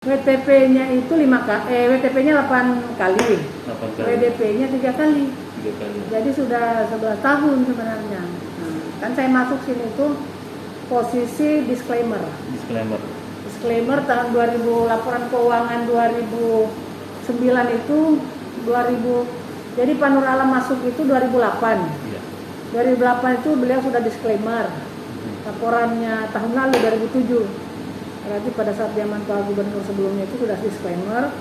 WTP-nya itu WTP-nya 8 kali. 8 kali. WDP-nya 3 kali. 3 kali. Jadi sudah 11 tahun sebenarnya. Kan saya masuk sini itu posisi disclaimer tahun 2000, laporan keuangan 2009 itu 2000. Jadi Pak Nur Alam masuk itu 2008. Iya. 2008 itu beliau sudah disclaimer. Laporannya tahun lalu 2007. Berarti pada saat zaman Pak Gubernur sebelumnya itu sudah disclaimer.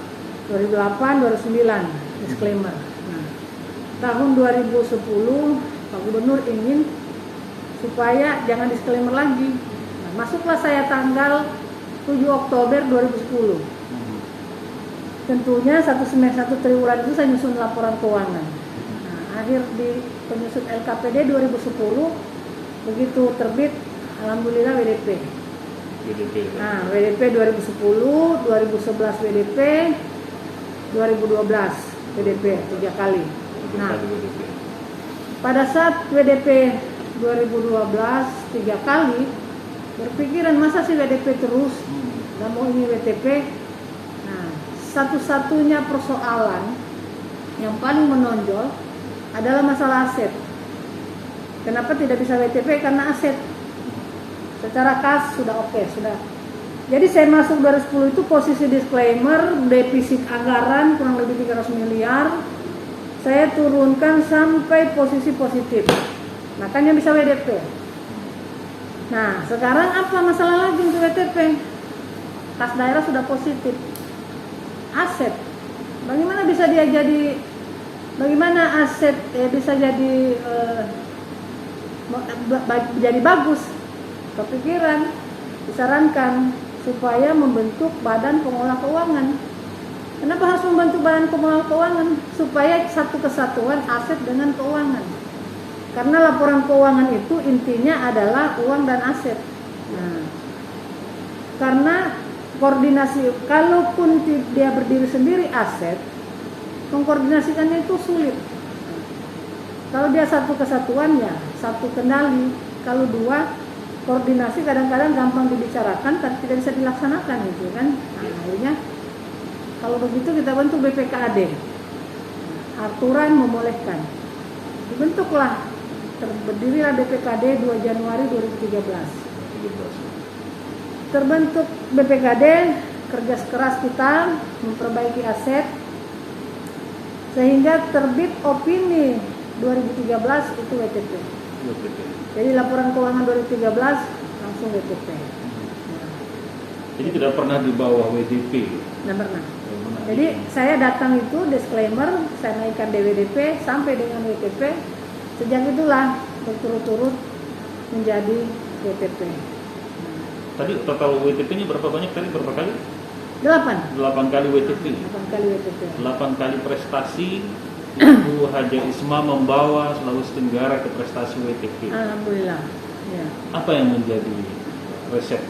2008, 2009 disclaimer. Nah, tahun 2010 Pak Gubernur ingin supaya jangan disclaimer lagi. Nah, masuklah saya tanggal 7 Oktober 2010. Tentunya satu triwulan itu saya nyusun laporan keuangan. Nah, akhir di penyusun LKPD 2010, begitu terbit, alhamdulillah WDP. Nah, WDP 2010, 2011 WDP, 2012 WDP 3 kali. Nah, pada saat WDP 2012 3 kali, berpikiran masa sih WDP terus, nggak mau ini WTP. Nah, satu-satunya persoalan yang paling menonjol adalah masalah aset. Kenapa tidak bisa WTP? Karena aset secara kas sudah oke, sudah. Jadi saya masuk 2010 itu posisi disclaimer, defisit anggaran kurang lebih 300 miliar. Saya turunkan sampai posisi positif. Makanya bisa WDP. Nah, sekarang apa masalah lagi untuk WTP? Kas daerah sudah positif. Aset. Bagaimana bisa dia bagaimana aset bisa jadi bagus? Kepikiran, disarankan supaya membentuk badan pengelola keuangan. Kenapa harus membentuk badan pengelola keuangan? Supaya satu kesatuan aset dengan keuangan. Karena laporan keuangan itu intinya adalah uang dan aset. Nah, karena koordinasi, kalaupun dia berdiri sendiri aset, mengkoordinasikannya itu sulit. Kalau dia satu kesatuan ya, satu kendali. Kalau dua, koordinasi kadang-kadang gampang dibicarakan tapi tidak bisa dilaksanakan gitu kan. Nah, akhirnya kalau begitu kita bentuk BPKAD. Aturan membolehkan. Dibentuklah, berdirilah BPKAD 2 Januari 2013. Terbentuk BPKAD, kerja keras kita memperbaiki aset sehingga terbit opini 2013 itu WTP. Jadi laporan keuangan 2013 langsung WTP. Jadi tidak pernah di bawah WDP. Tidak pernah. Jadi saya datang itu disclaimer, saya naikkan DWDP sampai dengan WTP. Sejak itulah berturut-turut menjadi WTP. Tadi total WTP-nya berapa banyak tadi? Berapa kali? 8 kali WTP. 8 kali WTP. 8 kali prestasi. Ibu Haja Isma membawa Sulawesi Tenggara ke prestasi WTP. Alhamdulillah. Ya. Apa yang menjadi resep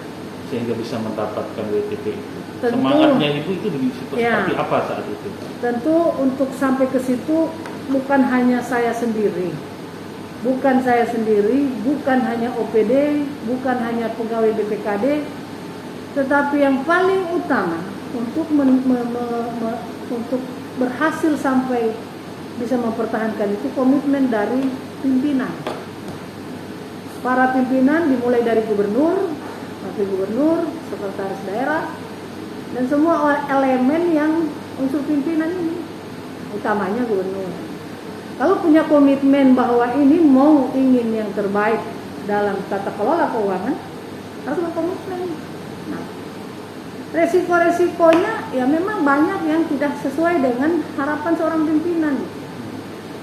sehingga bisa mendapatkan WTP itu? Tentu, semangatnya itu seperti apa saat itu? Tentu untuk sampai ke situ bukan hanya saya sendiri. Bukan saya sendiri, bukan hanya OPD, bukan hanya pegawai BPKAD, tetapi yang paling utama untuk untuk berhasil sampai bisa mempertahankan itu komitmen dari pimpinan. Para pimpinan dimulai dari gubernur, wakil gubernur, sekretaris daerah, dan semua elemen yang unsur pimpinan ini, utamanya gubernur. Kalau punya komitmen bahwa ini ingin yang terbaik dalam tata kelola keuangan, harus berkomitmen. Nah, resiko-resikonya ya memang banyak yang tidak sesuai dengan harapan seorang pimpinan.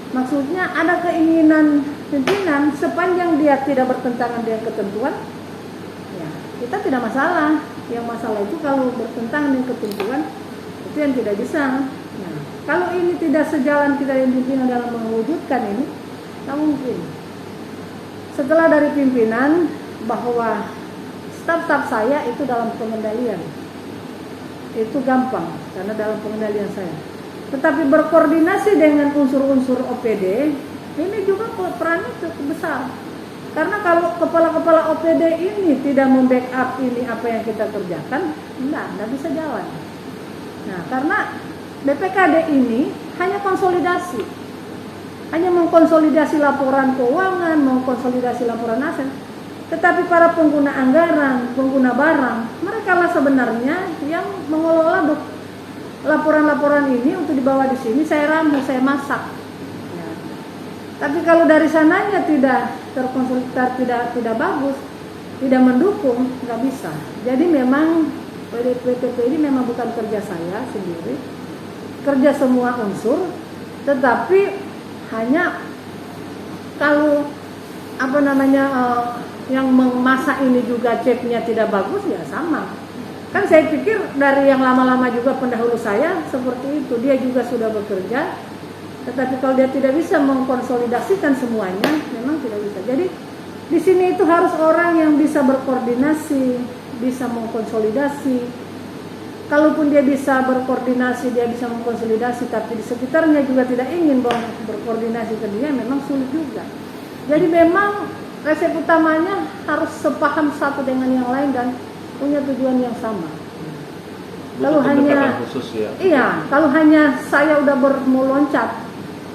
Maksudnya ada keinginan pimpinan sepanjang dia tidak bertentangan dengan ketentuan, ya kita tidak masalah. Yang masalah itu kalau bertentangan dengan ketentuan, itu yang tidak bisa. Nah, kalau ini tidak sejalan kita yang pimpinan dalam mewujudkan ini, tak mungkin. Setelah dari pimpinan bahwa staf-staf saya itu dalam pengendalian, itu gampang karena dalam pengendalian saya. Tetapi berkoordinasi dengan unsur-unsur OPD, ini juga perannya cukup besar. Karena kalau kepala-kepala OPD ini tidak membackup ini apa yang kita kerjakan, enggak bisa jalan. Nah, karena BPKD ini hanya konsolidasi, hanya mengkonsolidasi laporan keuangan, mengkonsolidasi laporan aset. Tetapi para pengguna anggaran, pengguna barang, mereka lah sebenarnya yang mengelola laporan-laporan ini untuk dibawa di sini. Saya ramu, saya masak. Ya. Tapi kalau dari sananya tidak terkonsolidasi, tidak bagus, tidak mendukung, nggak bisa. Jadi memang PDP ini memang bukan kerja saya sendiri, kerja semua unsur, tetapi hanya kalau yang memasak ini juga ceknya tidak bagus, ya sama. Kan saya pikir dari yang lama-lama juga pendahulu saya seperti itu, dia juga sudah bekerja, tetapi kalau dia tidak bisa mengkonsolidasikan semuanya, memang tidak bisa. Jadi di sini itu harus orang yang bisa berkoordinasi, bisa mengkonsolidasi. Kalaupun dia bisa berkoordinasi, dia bisa mengkonsolidasi, tapi di sekitarnya juga tidak ingin berkoordinasi ke dia, memang sulit juga. Jadi memang resep utamanya harus sepaham satu dengan yang lain dan punya tujuan yang sama. Kalau hanya khusus, ya. Iya, kalau hanya saya udah meloncat,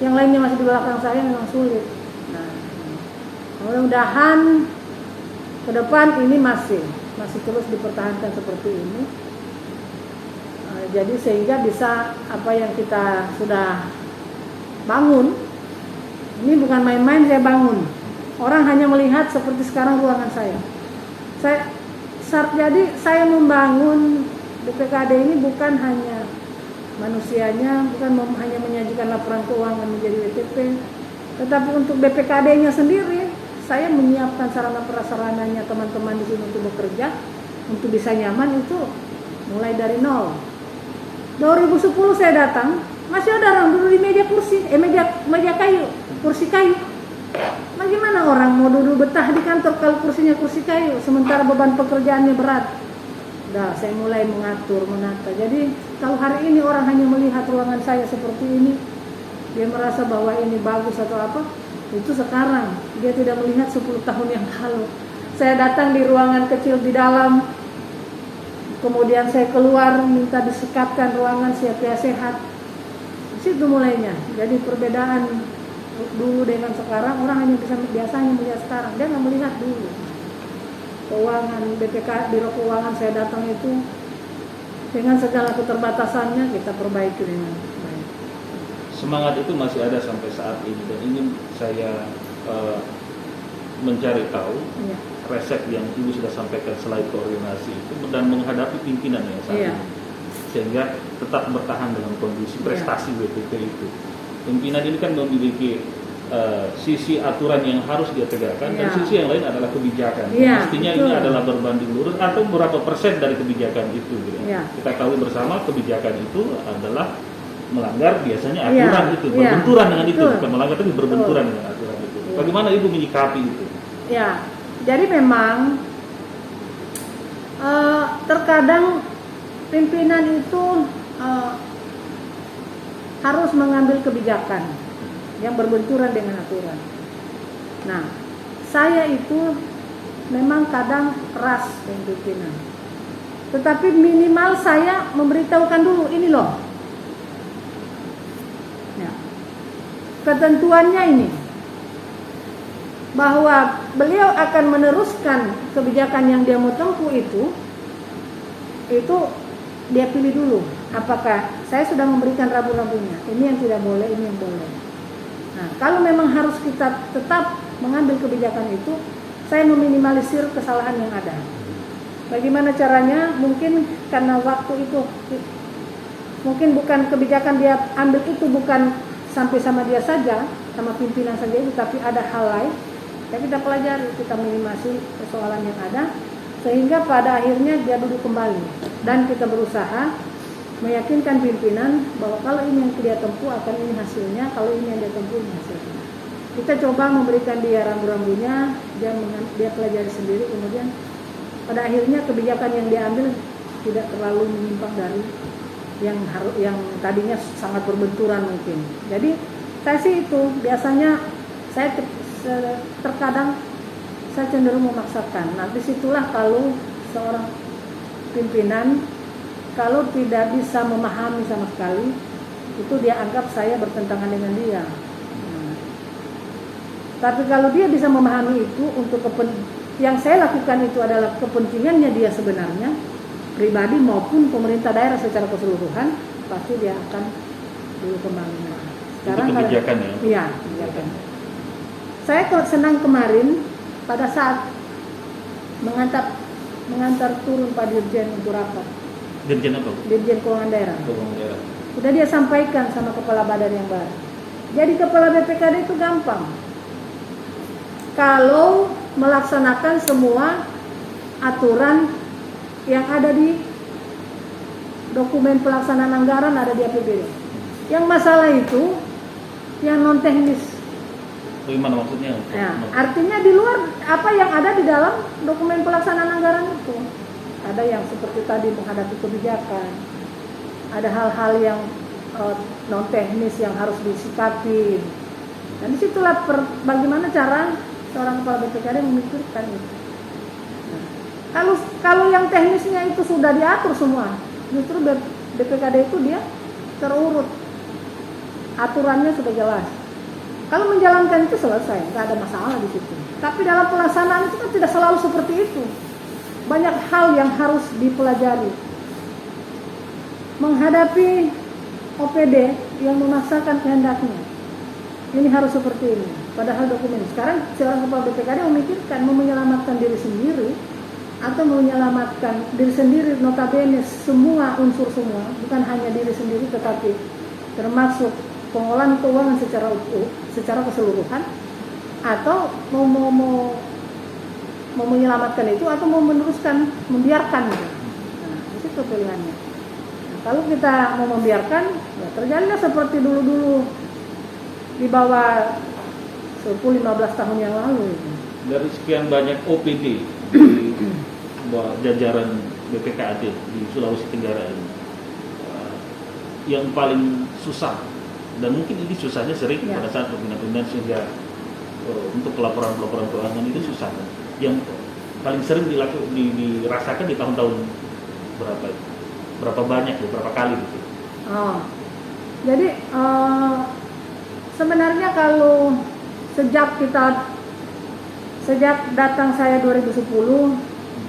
yang lainnya masih di belakang saya, memang sulit. Nah, mudah-mudahan ke depan ini masih terus dipertahankan seperti ini. Jadi sehingga bisa apa yang kita sudah bangun, ini bukan main-main saya bangun. Orang hanya melihat seperti sekarang ruangan saya. Jadi saya membangun BPKD ini bukan hanya manusianya, bukan hanya menyajikan laporan keuangan menjadi WTP, tetapi untuk BPKD-nya sendiri, saya menyiapkan sarana prasarananya teman-teman di sini untuk bekerja, untuk bisa nyaman itu mulai dari nol. 2010 saya datang, masih ada orang duduk di meja kayu, kursi kayu. Bagaimana orang mau duduk betah di kantor kalau kursinya kursi kayu, sementara beban pekerjaannya berat? Nah, saya mulai mengatur, menata. Jadi kalau hari ini orang hanya melihat ruangan saya seperti ini, dia merasa bahwa ini bagus atau apa, itu sekarang. Dia tidak melihat 10 tahun yang lalu. Saya datang di ruangan kecil di dalam, kemudian saya keluar minta disekatkan ruangan siap sehat. Di situ mulainya. Jadi perbedaan dulu dengan sekarang, orang hanya biasanya melihat sekarang, dia nggak melihat dulu. Keuangan BPK, Biro Keuangan saya datang itu dengan segala keterbatasannya kita perbaiki dengan baik. Semangat itu masih ada sampai saat ini, dan ingin saya mencari tahu resep yang Ibu sudah sampaikan selain koordinasi itu dan menghadapi pimpinan yang saat ini, sehingga tetap bertahan dengan kondisi prestasi WTP itu. Pimpinan ini kan memiliki sisi aturan yang harus dia tegakkan, dan sisi yang lain adalah kebijakan. Mestinya betul. Ini adalah berbanding lurus atau berapa persen dari kebijakan itu. Gitu. Kita tahu bersama kebijakan itu adalah melanggar biasanya aturan itu, berbenturan dengan itu, bukan melanggar tapi berbenturan dengan aturan itu. Bagaimana Ibu menyikapi itu? Ya, jadi memang terkadang pimpinan itu harus mengambil kebijakan yang berbenturan dengan aturan. Nah, saya itu memang kadang keras dengan pimpinan. Tetapi minimal saya memberitahukan dulu, ini loh. Ya. Ketentuannya ini. Bahwa beliau akan meneruskan kebijakan yang dia mau tempuh itu dia pilih dulu. Apakah saya sudah memberikan rambu-rambunya, ini yang tidak boleh, ini yang boleh. Nah, kalau memang harus kita tetap mengambil kebijakan itu, saya meminimalisir kesalahan yang ada. Bagaimana caranya? Mungkin karena waktu itu, mungkin bukan kebijakan dia ambil itu bukan sampai sama dia saja, sama pimpinan saja itu, tapi ada hal lain. Ya kita pelajari, kita minimasi persoalan yang ada, sehingga pada akhirnya dia duduk kembali. Dan kita berusaha meyakinkan pimpinan bahwa kalau ini yang dia tempuh akan ini hasilnya, kalau ini yang dia tempuh ini hasilnya. Kita coba memberikan dia rambu-rambunya, dia pelajari sendiri, kemudian pada akhirnya kebijakan yang dia ambil tidak terlalu menyimpang dari yang tadinya sangat berbenturan mungkin. Jadi saya sih itu biasanya saya terkadang saya cenderung memaksakan. Nah, disitulah kalau seorang pimpinan kalau tidak bisa memahami sama sekali, itu dia anggap saya bertentangan dengan dia. Nah, tapi kalau dia bisa memahami itu untuk yang saya lakukan itu adalah kepentingannya dia sebenarnya, pribadi maupun pemerintah daerah secara keseluruhan, pasti dia akan dulu kembali. Sekarang itu kebijakan ya? Iya, kebijakan. Saya senang kemarin pada saat mengantar turun Pak Dirjen untuk rapat. Dirjen apa? Dirjen Keuangan Daerah. Keuangan Daerah. Sudah dia sampaikan sama kepala badan yang baru. Jadi kepala BPKD itu gampang. Kalau melaksanakan semua aturan yang ada di dokumen pelaksanaan anggaran ada di APBD. Yang masalah itu yang non teknis. Bagaimana maksudnya? Ya, artinya di luar apa yang ada di dalam dokumen pelaksanaan anggaran itu. Ada yang seperti tadi menghadapi kebijakan. Ada hal-hal yang non teknis yang harus disikapi. Dan disitulah bagaimana cara seorang kepala BPKD memikirkan itu. Nah, kalau yang teknisnya itu sudah diatur semua, justru BPKD itu dia terurut. Aturannya sudah jelas. Kalau menjalankan itu selesai, nggak ada masalah di situ. Tapi dalam pelaksanaan itu kan tidak selalu seperti itu. Banyak hal yang harus dipelajari. Menghadapi OPD yang memaksakan kehendaknya, ini harus seperti ini. Padahal dokumen sekarang seorang kepala BPKD memikirkan mau menyelamatkan diri sendiri atau mau menyelamatkan diri sendiri, notabene semua unsur semua, bukan hanya diri sendiri tetapi termasuk pengolahan keuangan secara utuh, secara keseluruhan, atau mau menyelamatkan itu atau mau meneruskan, membiarkan gitu. Nah, itu pilihannya. Nah, kalau kita mau membiarkan, ya terjadilah seperti dulu-dulu di bawah 10-15 tahun yang lalu itu. Dari sekian banyak OPD di jajaran BPKAD di Sulawesi Tenggara ini, yang paling susah dan mungkin ini susahnya sering pada saat perpindahan sehingga untuk pelaporan keuangan itu susah. Yang paling sering dirasakan di tahun-tahun berapa banyak, berapa kali gitu. Jadi sebenarnya kalau sejak datang saya 2010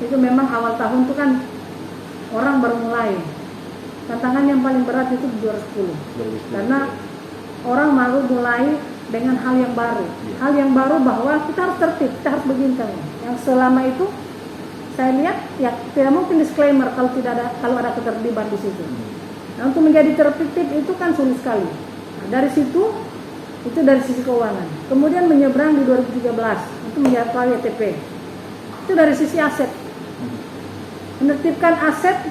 itu memang awal tahun itu kan orang baru mulai. Tantangan yang paling berat itu 2010. Karena orang malu mulai dengan hal yang baru. Hal yang baru bahwa kita harus tertib, kita harus begini. Yang selama itu saya lihat ya tidak mungkin disclaimer kalau ada ketertiban di situ. Nah, untuk menjadi tertib itu kan sulit sekali. Nah, dari situ itu dari sisi keuangan. Kemudian menyeberang di 2013 itu menjadi WTP. Itu dari sisi aset. Menertibkan aset.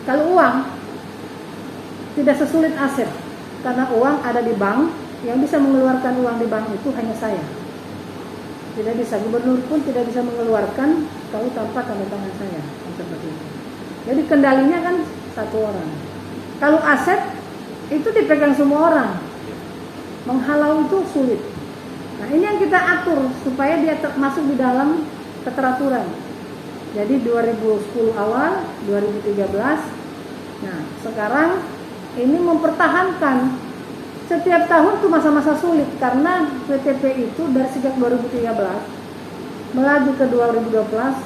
Kalau uang tidak sesulit aset. Karena uang ada di bank, yang bisa mengeluarkan uang di bank itu hanya saya. Tidak bisa, gubernur pun tidak bisa mengeluarkan kalau tanpa tanda tangan saya. Seperti itu. Jadi kendalinya kan satu orang. Kalau aset itu dipegang semua orang. Menghalau itu sulit. Nah, ini yang kita atur supaya dia masuk di dalam keteraturan. Jadi 2010 awal, 2013. Nah, sekarang ini mempertahankan. Setiap tahun tuh masa-masa sulit karena WTP itu dari sejak 2013 melaju ke 2012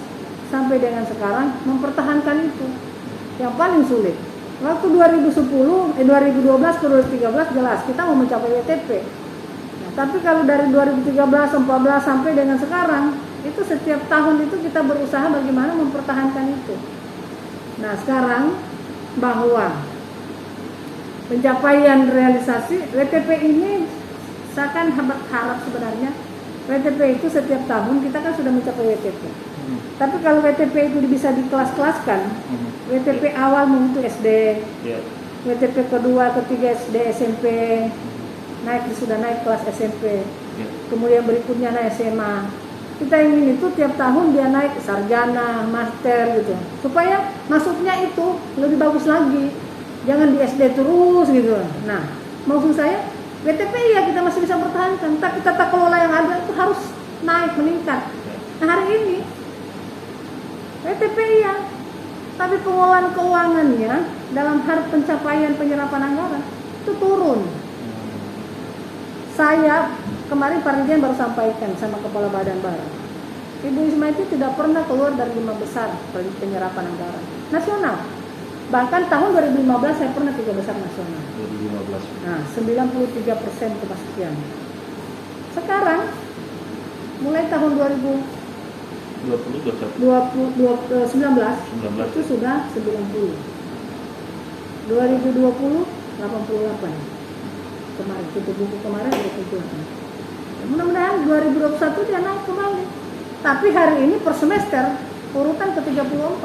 sampai dengan sekarang mempertahankan itu yang paling sulit. Waktu 2012 ke 2013 jelas kita mau mencapai WTP. Nah, tapi kalau dari 2013, 14 sampai dengan sekarang itu setiap tahun itu kita berusaha bagaimana mempertahankan itu. Nah, sekarang bahwa pencapaian realisasi WTP ini saya kan harap sebenarnya WTP itu setiap tahun kita kan sudah mencapai WTP. Tapi kalau WTP itu bisa dikelas-kelaskan, WTP awal mungkin SD, WTP kedua, ketiga SD, SMP, sudah naik kelas SMP, kemudian berikutnya naik SMA. Kita ingin itu tiap tahun dia naik sarjana, master gitu, supaya masuknya itu lebih bagus lagi. Jangan di SD terus gitu. Nah, maksud saya WTP ya kita masih bisa pertahankan, tapi tata kelola yang ada itu harus naik, meningkat. Nah, hari ini WTP iya, tapi pengelolaan keuangannya dalam hal pencapaian penyerapan anggaran itu turun. Saya kemarin Pak Dirjen baru sampaikan sama Kepala Badan Barang, Ibu Isma itu tidak pernah keluar dari 5 besar penyerapan anggaran nasional. Bahkan tahun 2015 saya pernah 3 besar nasional. 2015. Nah, 93% kepastian. Sekarang mulai tahun 2019 itu sudah 90. 2020 88. Kemarin tutup buku kemarin 28. Mudah-mudahan 2021 dia naik kembali. Tapi hari ini per semester urutan ke-34.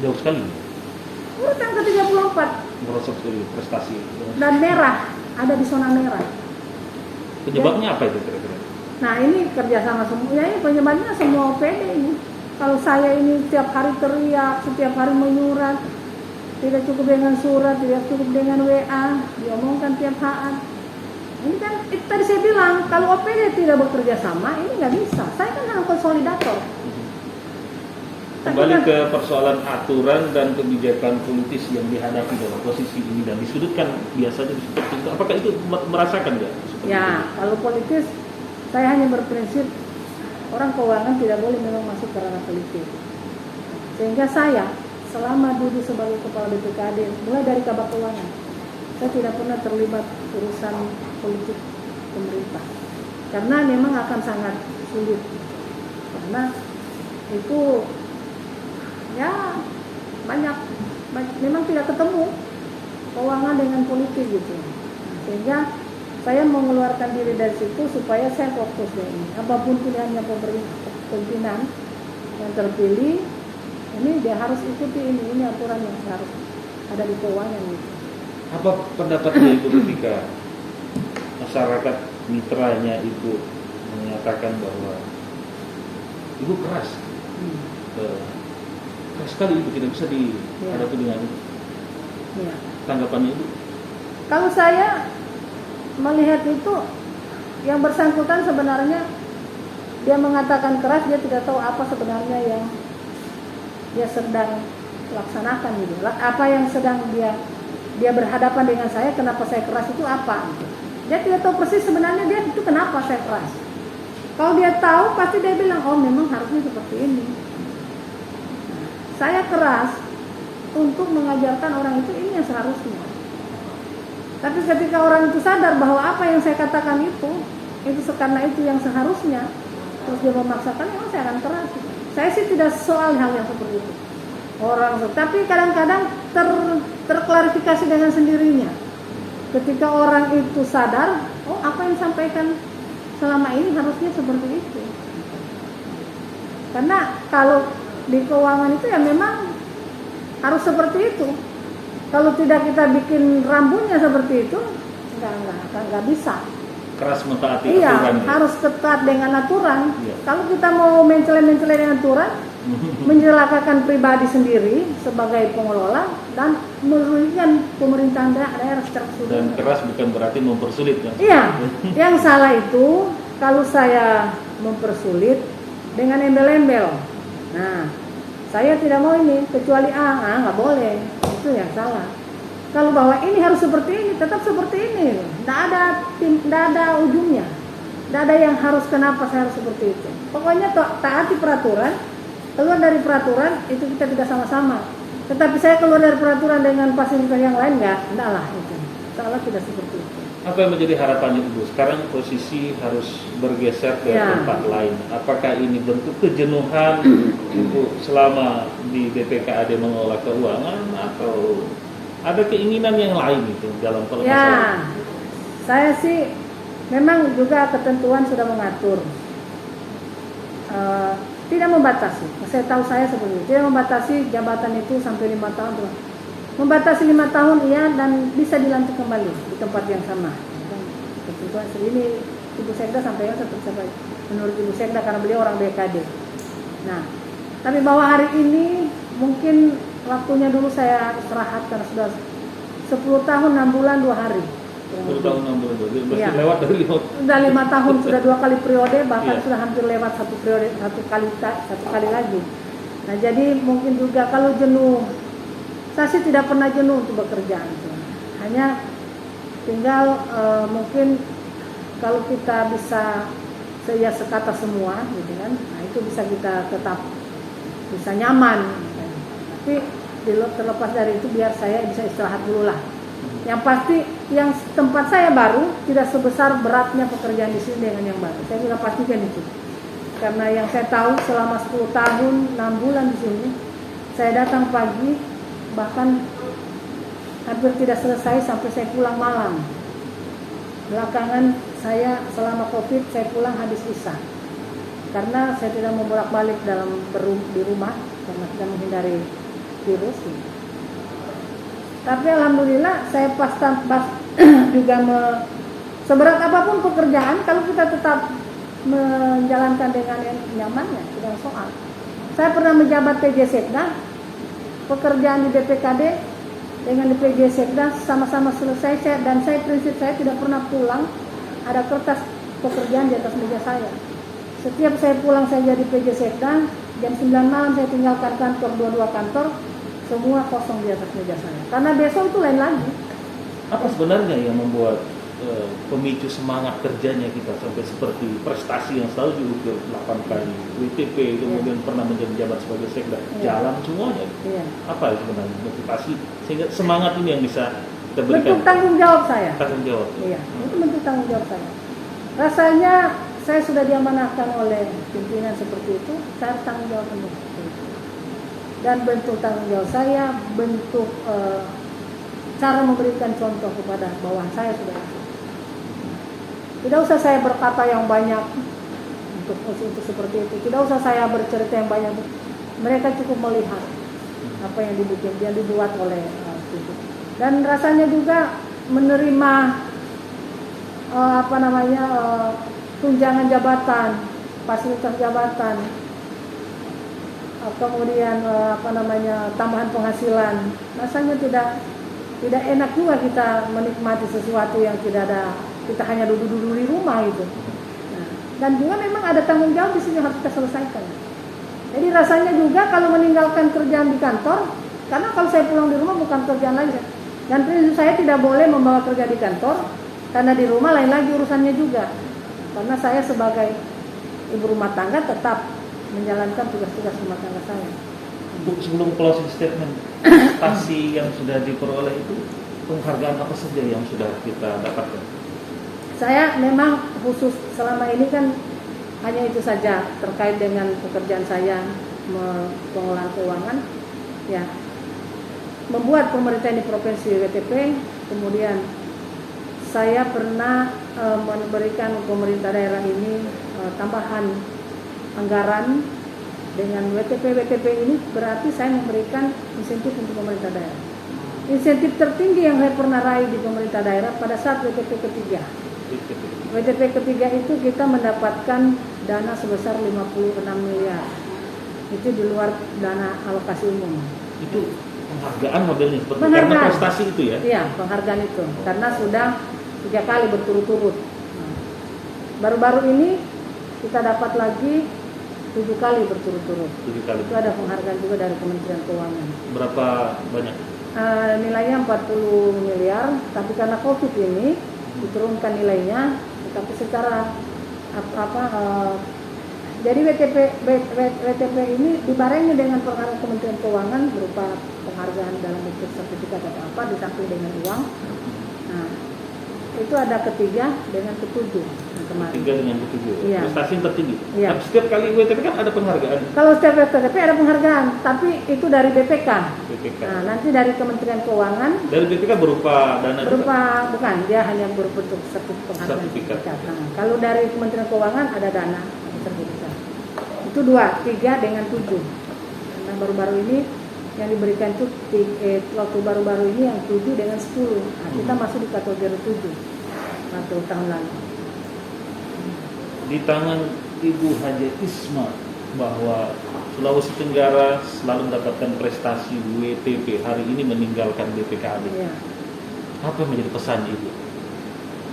Jauh sekali. Urutan ke-34. Merosot sekali prestasi. Dan merah, ada di zona merah. Penyebabnya apa itu kira-kira? Nah, ini kerjasama semua. Ya, ini penyebabnya semua OPD ini. Kalau saya ini setiap hari teriak, setiap hari menyurat, tidak cukup dengan surat, tidak cukup dengan WA, diomongkan tiap saat. Ini kan tadi saya bilang, kalau OPD tidak bekerja sama, ini nggak bisa. Saya kan hanya konsolidator. Kembali ke persoalan aturan dan kebijakan politis yang dihadapi dalam posisi ini dan disudutkan biasanya seperti itu. Apakah itu merasakan nggak? Ya, kalau politis, saya hanya berprinsip orang keuangan tidak boleh memang masuk ke ranah politik. Sehingga saya selama duduk sebagai kepala BPKAD, mulai dari Kabak Keuangan, saya tidak pernah terlibat urusan politik pemerintah. Karena memang akan sangat sulit. Karena itu ya banyak memang tidak ketemu keuangan dengan politik gitu. Sehingga saya mengeluarkan diri dari situ supaya saya fokus dari ini. Apapun pilihannya pimpinan yang terpilih, ini dia harus ikuti ini aturan yang harus ada di keuangan gitu. Apa pendapatnya Ibu ketika masyarakat mitranya itu menyatakan bahwa Ibu keras, keras sekali Ibu, tidak bisa dihadapi dengan tanggapannya Ibu? Kalau saya melihat itu, yang bersangkutan sebenarnya dia mengatakan keras, dia tidak tahu apa sebenarnya yang dia sedang laksanakan gitu. Apa yang sedang dia berhadapan dengan saya, kenapa saya keras itu apa gitu. Dia tidak tahu persis sebenarnya dia itu kenapa saya keras. Kalau dia tahu pasti dia bilang, oh memang harusnya seperti ini. Saya keras untuk mengajarkan orang itu yang seharusnya. Tapi ketika orang itu sadar bahwa apa yang saya katakan itu karena itu yang seharusnya, terus dia memaksakan, memang saya akan keras. Saya sih tidak soal hal yang seperti itu. Tapi kadang-kadang terklarifikasi dengan sendirinya. Ketika orang itu sadar, oh apa yang disampaikan selama ini harusnya seperti itu. Karena kalau di keuangan itu ya memang harus seperti itu. Kalau tidak kita bikin rambunya seperti itu, nggak bisa. Keras mentaati aturan. Iya, harus ketat dengan aturan. Iya. Kalau kita mau mencela-mencela dengan aturan, menjelakakan pribadi sendiri sebagai pengelola dan merugikan pemerintahan daerah secara keseluruhan. Dan keras bukan berarti mempersulit kan? Iya, yang salah itu kalau saya mempersulit dengan embel-embel. Nah, saya tidak mau ini kecuali nggak boleh. Itu yang salah. Kalau bahwa ini harus seperti ini, tetap seperti ini. Tidak ada ujungnya. Tidak ada yang harus kenapa saya harus seperti itu. Pokoknya taati peraturan. Keluar dari peraturan itu kita tidak sama-sama. Tetapi saya keluar dari peraturan dengan fasilitas yang lain enggak lah itu. Salah tidak seperti itu. Apa yang menjadi harapannya Ibu? Sekarang posisi harus bergeser ke tempat lain. Apakah ini bentuk kejenuhan Ibu selama di BPKAD mengelola keuangan atau ada keinginan yang lain itu dalam permasalahan? Ya, saya sih memang juga ketentuan sudah mengatur. Tidak membatasi. Saya tahu saya seperti itu. Tidak membatasi jabatan itu sampai 5 tahun. Membatasi 5 tahun iya dan bisa dilantik kembali di tempat yang sama. Ketentuan ini Ibu Sekda sampaikan seperti saya menurut Ibu Sekda karena beliau orang BKD. Nah, tapi bahwa hari ini mungkin waktunya dulu saya istirahat karena sudah 10 tahun 6 bulan 2 hari. 10 tahun 6 bulan, berarti Iya. lewat dari 5. Sudah 5 tahun, sudah 2 kali periode, bahkan Iya. sudah hampir lewat 1 periode, satu kali lagi. Nah, jadi mungkin juga kalau jenuh, saya sih tidak pernah jenuh untuk bekerja gitu. Hanya tinggal mungkin kalau kita bisa sekata semua gitu kan, nah itu bisa kita tetap bisa nyaman gitu kan. Tapi terlepas dari itu biar saya bisa istirahat dulu lah. Yang pasti yang tempat saya baru tidak sebesar beratnya pekerjaan di sini dengan yang baru. Saya sudah pastikan itu. Karena yang saya tahu selama 10 tahun 6 bulan di sini, saya datang pagi bahkan hampir tidak selesai sampai saya pulang malam. Belakangan saya selama Covid saya pulang habis isya. Karena saya tidak mau bolak-balik di rumah karena kita menghindari virus. Tapi alhamdulillah saya pas juga seberat apapun pekerjaan kalau kita tetap menjalankan dengan yang nyamannya tidak soal. Saya pernah menjabat PJ Sekda, pekerjaan di DPKD dengan di PJ Sekda sama-sama selesai dan prinsip saya tidak pernah pulang ada kertas pekerjaan di atas meja saya. Setiap saya pulang saya jadi PJ Sekda, jam 9 malam saya tinggalkan kantor, 2 kantor, semua kosong di atas meja saya. Karena besok itu lain lagi. Apa sebenarnya yang membuat pemicu semangat kerjanya kita sampai seperti prestasi yang selalu diukur 8 kali WTP, kemudian pernah menjadi jabat sebagai sekda, jalan semuanya. Apa sebenarnya motivasi sehingga semangat ini yang bisa kita berikan? Bentuk tanggung jawab saya. Tanggung jawab. Iya, itu bentuk tanggung jawab saya. Rasanya saya sudah diamanahkan oleh pimpinan seperti itu, saya tanggung jawab penuh. Dan bentuk tanggung jawab saya, bentuk cara memberikan contoh kepada bawahan saya sudah. Tidak usah saya berkata yang banyak untuk seperti itu. Tidak usah saya bercerita yang banyak. Mereka cukup melihat apa yang dibuat oleh itu. Dan rasanya juga menerima tunjangan jabatan, fasilitas jabatan, kemudian tambahan penghasilan. Rasanya tidak enak juga kita menikmati sesuatu yang tidak ada, kita hanya duduk-duduk di rumah itu. Nah, dan juga memang ada tanggung jawab di sini yang harus kita selesaikan. Jadi rasanya juga kalau meninggalkan kerjaan di kantor, karena kalau saya pulang di rumah bukan kerjaan lagi. Dan prinsip saya tidak boleh membawa kerja di kantor, karena di rumah lain lagi urusannya juga. Karena saya sebagai ibu rumah tangga tetap menjalankan tugas-tugas rumah tangga saya. Untuk sebelum closing statement, prestasi yang sudah diperoleh itu, penghargaan apa saja yang sudah kita dapatkan? Saya memang khusus selama ini kan hanya itu saja terkait dengan pekerjaan saya pengelolaan keuangan, ya, membuat pemerintah di provinsi WTP. Kemudian saya pernah memberikan pemerintah daerah ini tambahan anggaran dengan WTP ini, berarti saya memberikan insentif untuk pemerintah daerah. Insentif tertinggi yang saya pernah raih di pemerintah daerah pada saat WTP ketiga. WTP ketiga itu kita mendapatkan dana sebesar 56 miliar. Itu di luar dana alokasi umum. Itu penghargaan modelnya seperti karena prestasi itu ya? Iya, penghargaan itu. Karena sudah 3 kali berturut-turut. Baru-baru ini kita dapat lagi 7 kali berturut-turut. 7 kali. Itu ada penghargaan juga dari Kementerian Keuangan. Berapa banyak? Nilainya 40 miliar, tapi karena Covid ini diturunkan nilainya, tetapi secara jadi WTP ini dibarengi dengan penghargaan Kementerian Keuangan berupa penghargaan dalam bentuk sertifikat atau apa, disamping dengan uang. Nah, itu ada ketiga dengan ketujuh kemarin. Ketiga dengan ketujuh. Iya. Prestasi yang tertinggi. Iya. Tapi setiap kali WTP kan ada penghargaan. Kalau setiap WTP ada penghargaan, tapi itu dari BPK. BPK. Nah, nanti dari Kementerian Keuangan. Dari BPK berupa dana juga? Bukan, dia hanya berbentuk sertifikat. Nah, kalau dari Kementerian Keuangan ada dana sertifikat. Itu 2, 3 dengan 7. Nah, baru-baru ini yang diberikan itu waktu baru-baru ini yang 7 dengan 10. Nah, kita masuk di kategori 7 waktu tahun lalu. Di tangan Ibu Haja Isma bahwa Sulawesi Tenggara selalu mendapatkan prestasi WTP, hari ini meninggalkan BPKD. Iya. Apa yang menjadi pesan Ibu?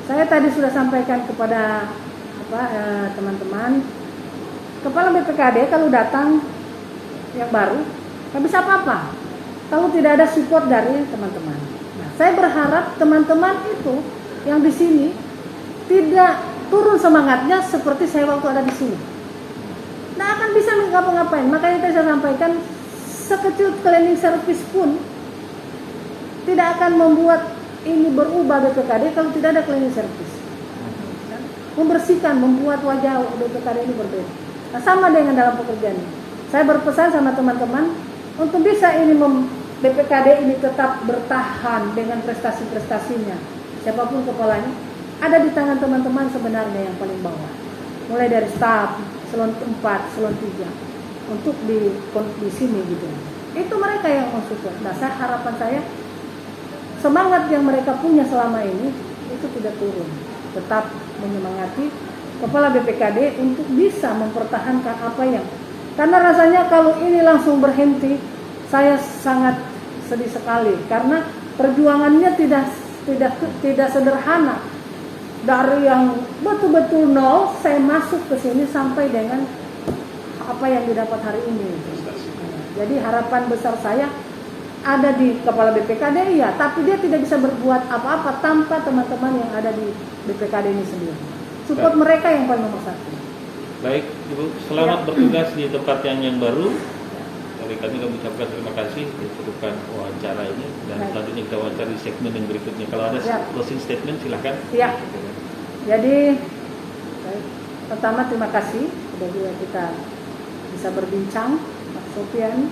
Saya tadi sudah sampaikan kepada teman-teman, kepala BPKD kalau datang yang baru nggak bisa apa-apa kalau tidak ada support dari teman-teman. Nah, saya berharap teman-teman itu yang di sini tidak turun semangatnya seperti saya waktu ada di sini. Nggak akan bisa ngapa-ngapain. Makanya tadi saya sampaikan, sekecil cleaning service pun tidak akan membuat ini berubah BPKD kalau tidak ada cleaning service. Membersihkan, membuat wajah BPKD ini berbeda. Nah, sama dengan dalam pekerjaan ini. Saya berpesan sama teman-teman untuk bisa ini BPKD ini tetap bertahan dengan prestasi-prestasinya. Siapapun kepalanya, ada di tangan teman-teman sebenarnya yang paling bawah. Mulai dari staf, eselon 4, eselon 3 untuk di sini gitu. Itu mereka yang mensupport. Nah, harapan saya semangat yang mereka punya selama ini itu tidak turun. Tetap menyemangati kepala BPKD untuk bisa mempertahankan apa yang, karena rasanya kalau ini langsung berhenti, saya sangat sedih sekali karena perjuangannya tidak sederhana. Dari yang betul-betul nol, saya masuk ke sini sampai dengan apa yang didapat hari ini. Jadi harapan besar saya ada di kepala BPKD ya, tapi dia tidak bisa berbuat apa-apa tanpa teman-teman yang ada di BPKD ini sendiri. Support mereka yang paling nomor satu. Baik, Ibu, selamat bertugas di tempat yang baru. Dari kami ucapkan terima kasih untuk wawancara ini, dan selanjutnya kita wawancara di segmen yang berikutnya. Kalau ada closing statement silahkan. Ya. Jadi pertama terima kasih sudah juga kita bisa berbincang, Pak Sofian.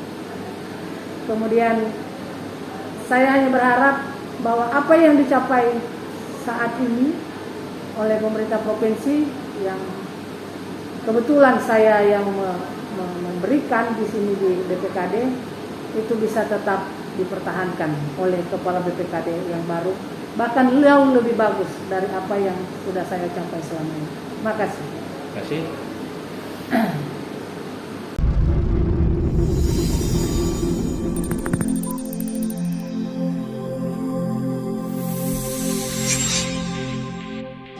Kemudian saya hanya berharap bahwa apa yang dicapai saat ini oleh pemerintah provinsi, yang kebetulan saya yang memberikan di sini di BPKD, itu bisa tetap dipertahankan oleh kepala BPKD yang baru, bahkan jauh lebih bagus dari apa yang sudah saya capai selama ini. Terima kasih. Terima kasih.